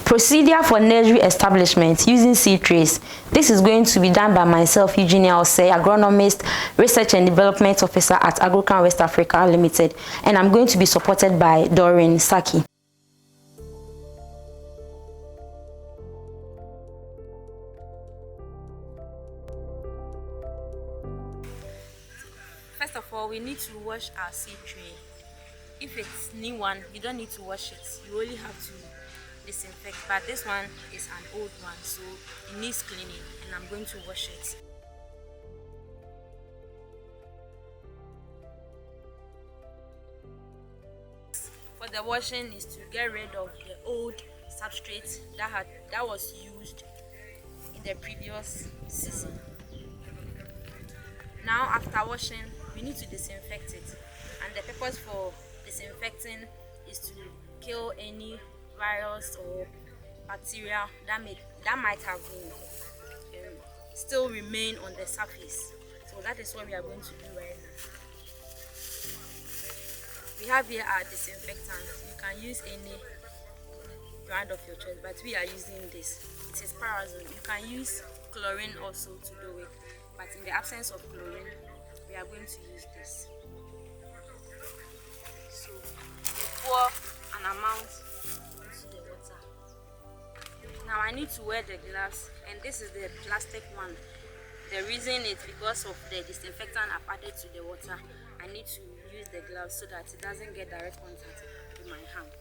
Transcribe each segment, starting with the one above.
Procedure for nursery establishment using seed trays. This is going to be done by myself, Eugenia Osei, Agronomist, Research and Development Officer at Agrocrown West Africa Limited, and I'm going to be supported by Doreen Saki. First of all, we need to wash our seed tray. If it's new one, you don't need to wash it. You only have to disinfect, but this one is an old one, so it needs cleaning, and I'm going to wash it. For the washing is to get rid of the old substrate that was used in the previous season. Now after washing, we need to disinfect it, and the purpose for disinfecting is to kill any virus or bacteria that might have been still remain on the surface. So that is what we are going to do right now. We have here our disinfectant. You can use any brand of your choice, but we are using this. It is Parazone. You can use chlorine also to do it, but in the absence of chlorine, we are going to use this. So you pour an amount into the water. Now I need to wear the gloves, and this is the plastic one. The reason is because of the disinfectant I've added to the water. I need to use the gloves so that it doesn't get direct contact with my hand.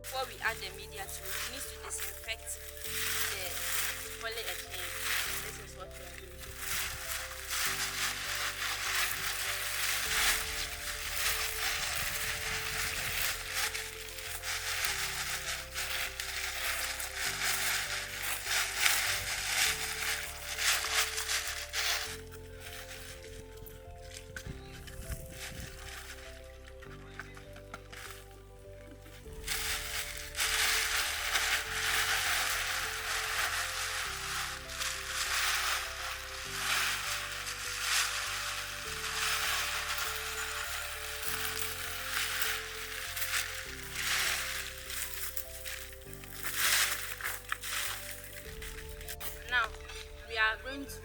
Before we add the media to it, we need to disinfect the polyethylene. This is what we are doing. Now, we are going to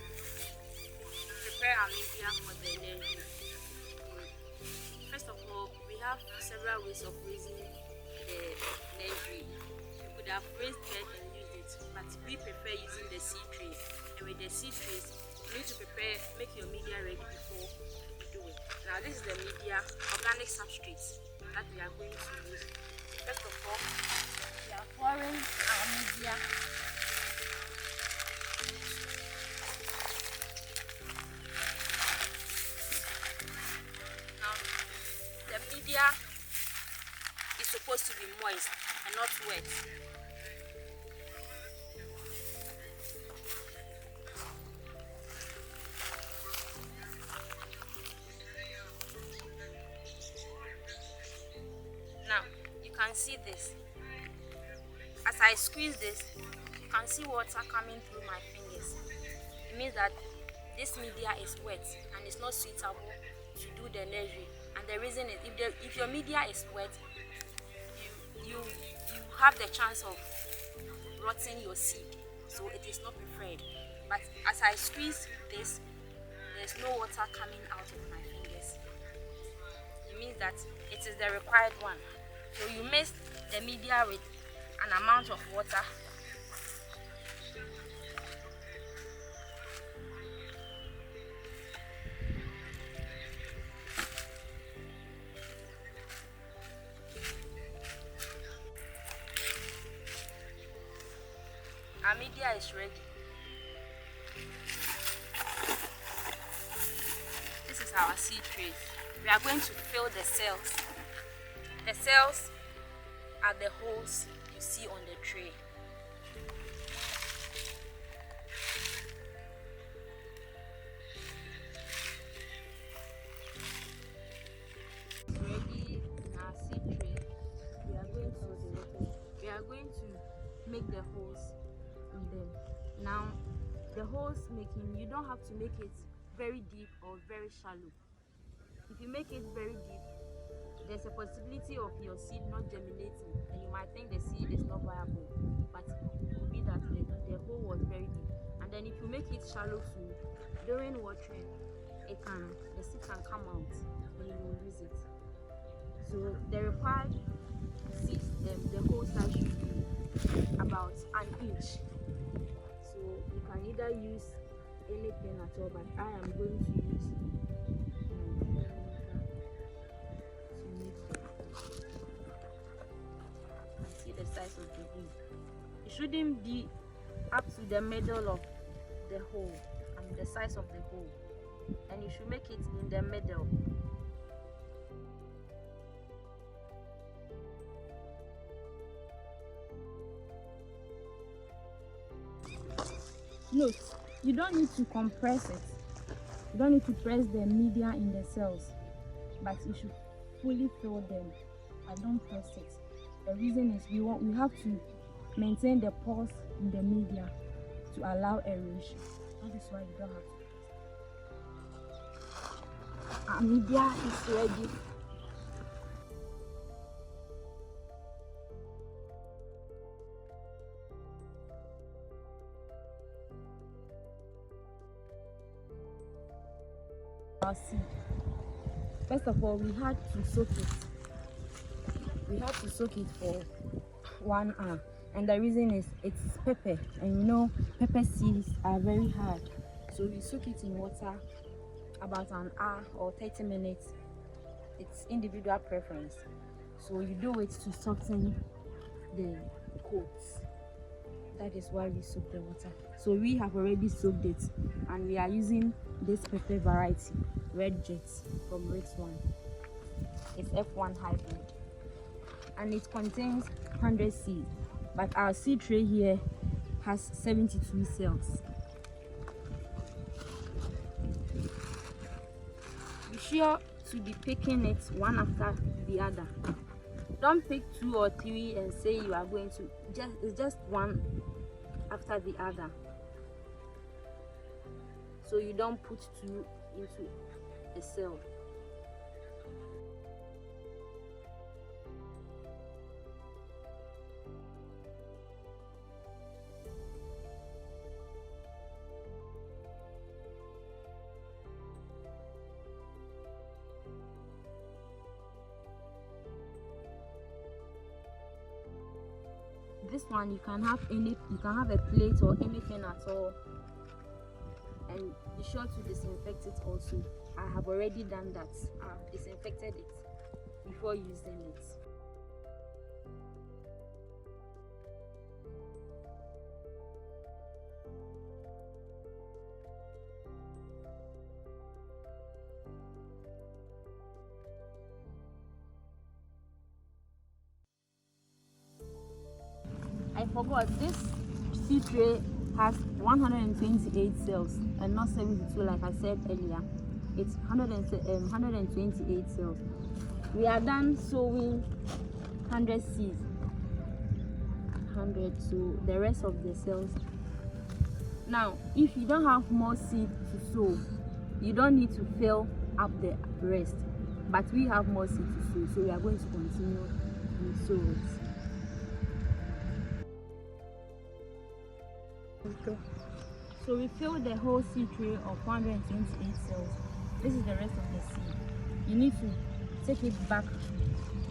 prepare our media for the nursery. First of all, we have several ways of raising the nursery. You could have raised bed and used it, but we prefer using the seed tray. And with the seed trays, you need to make your media ready before you do it. Now, this is the media, organic substrates that we are going to use. First of all, we are pouring our media. The media is supposed to be moist and not wet. Now, you can see this. As I squeeze this, you can see water coming through my fingers. It means that this media is wet and it's not suitable to do the nursery. And the reason is, if your media is wet, you have the chance of rotting your seed, so it is not preferred. But as I squeeze this, there's no water coming out of my fingers. It means that it is the required one. So you mix the media with an amount of water. Our media is ready. This is our seed tray. We are going to fill the cells. The cells are the holes you see on the tray. Ready, our seed tray. sow the lettuce, we are going to make the holes in them. Now, the holes making, you don't have to make it very deep or very shallow. If you make it very deep, there's a possibility of your seed not germinating, and you might think the seed is not viable, but it could be that the hole was very deep. And then if you make it shallow too, during watering, the seed can come out and you will lose it. So the required seed, the hole size should be about an inch. So you can either use anything at all, but I am going to use to make and see the size of the hole. It shouldn't be up to the middle of the hole, the size of the hole, and you should make it in the middle. Note, you don't need to compress it. You don't need to press the media in the cells, but you should fully fill them. I don't press it. The reason is we have to maintain the pulse in the media to allow aeration. That is why you don't have to press. Our media is ready. Our seed. First of all, we had to soak it. We had to soak it for 1 hour, and the reason is it's pepper, and you know pepper seeds are very hard. So we soak it in water about an hour or 30 minutes. It's individual preference. So you do it to soften the coats. That is why we soak the water. So we have already soaked it, and we are using this pepper variety, Red Jets from Ritz One. It's F1 hybrid, and it contains 100 seeds, but our seed tray here has 72 cells. Be sure to be picking it one after the other. Don't pick 2 or 3 and say you are going to it's just one after the other, so you don't put 2 into a cell. This one you can have a plate or anything at all, and be sure to disinfect it also. I have already done that. I've disinfected it before using it. I forgot, this seed tray has 128 cells and not 72 like I said earlier. It's 128 cells. We are done sowing 100 seeds. 100, so the rest of the cells. Now, if you don't have more seed to sow, you don't need to fill up the rest. But we have more seed to sow, so we are going to continue and sow it. Okay. So we fill the whole seed tray of 128 cells. This is the rest of the seed. You need to take it back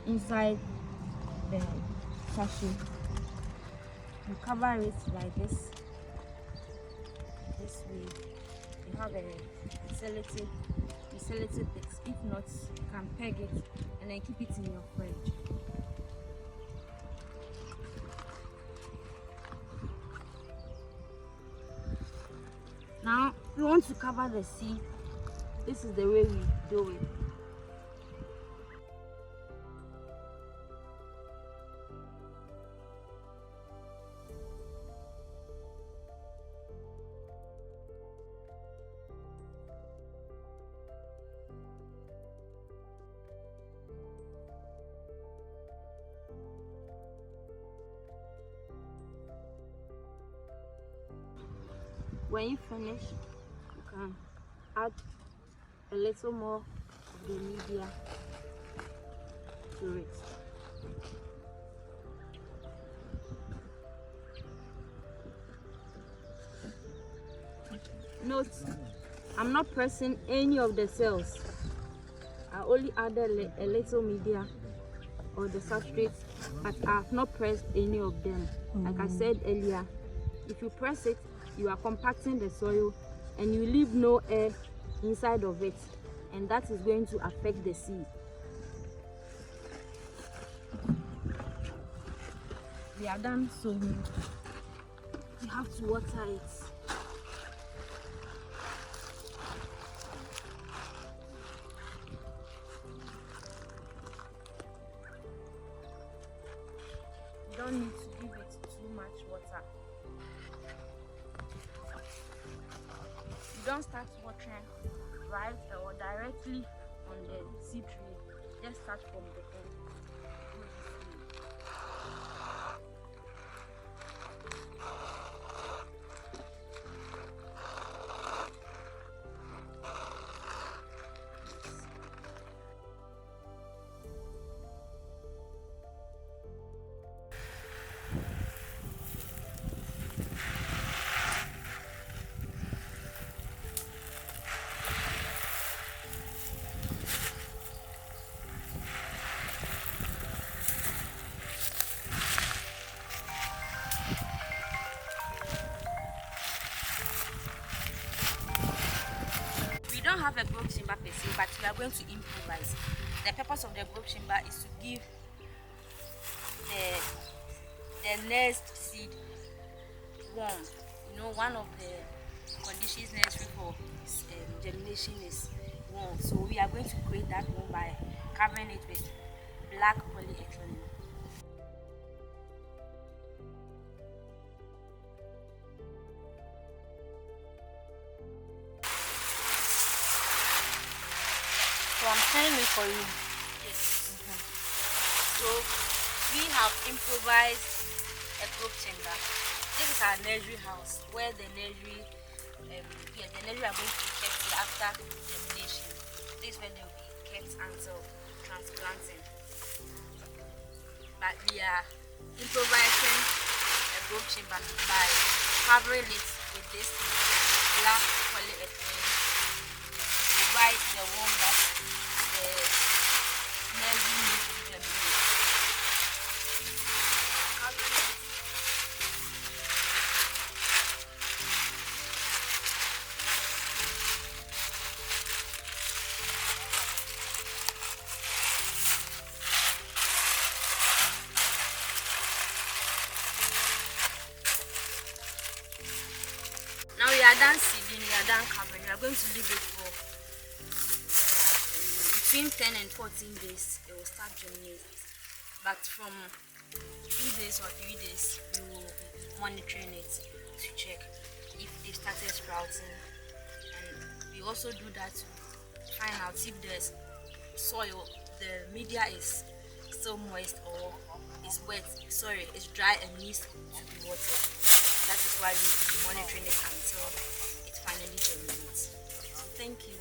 inside the sachet. You cover it like this. This way. You have a sellotape. You sellotape it. If not, you can peg it and then keep it in your fridge. Now, if you want to cover the seed, this is the way we do it. When you finish, you can add a little more of the media to it. Note, I'm not pressing any of the cells. I only added a little media or the substrate, but I have not pressed any of them. Like I said earlier, if you press it, you are compacting the soil and you leave no air inside of it, and that is going to affect the seed. We are done sowing. You have to water it. You don't need to give it too much water. You don't start watering right or directly on the seed tray. Just start from the end. We don't have a growth chamber per se, but we are going to improvise. The purpose of the growth chamber is to give the next seed warm. You know, one of the conditions necessary for germination is warm. So we are going to create that warm by covering it with black polyethylene. So I'm turning it for you. Yes. So we have improvised a growth chamber. This is our nursery house where the nursery, the nursery are going to be kept after germination. This is where they will be kept until transplanting. But we are improvising a growth chamber by covering it with this black polyethylene to provide the warmth that the nursery needs to germinate. Now we are done seeding, we are done covering. We are going to leave it for between 10 and 14 days. It will start germinating. But from 2 days or 3 days, we will be monitoring it to check if they started sprouting. And we also do that to find out if the soil, the media is still moist or is wet. Sorry, it's dry and needs to be watered. That is why we will be monitoring it until it finally germinates. So thank you.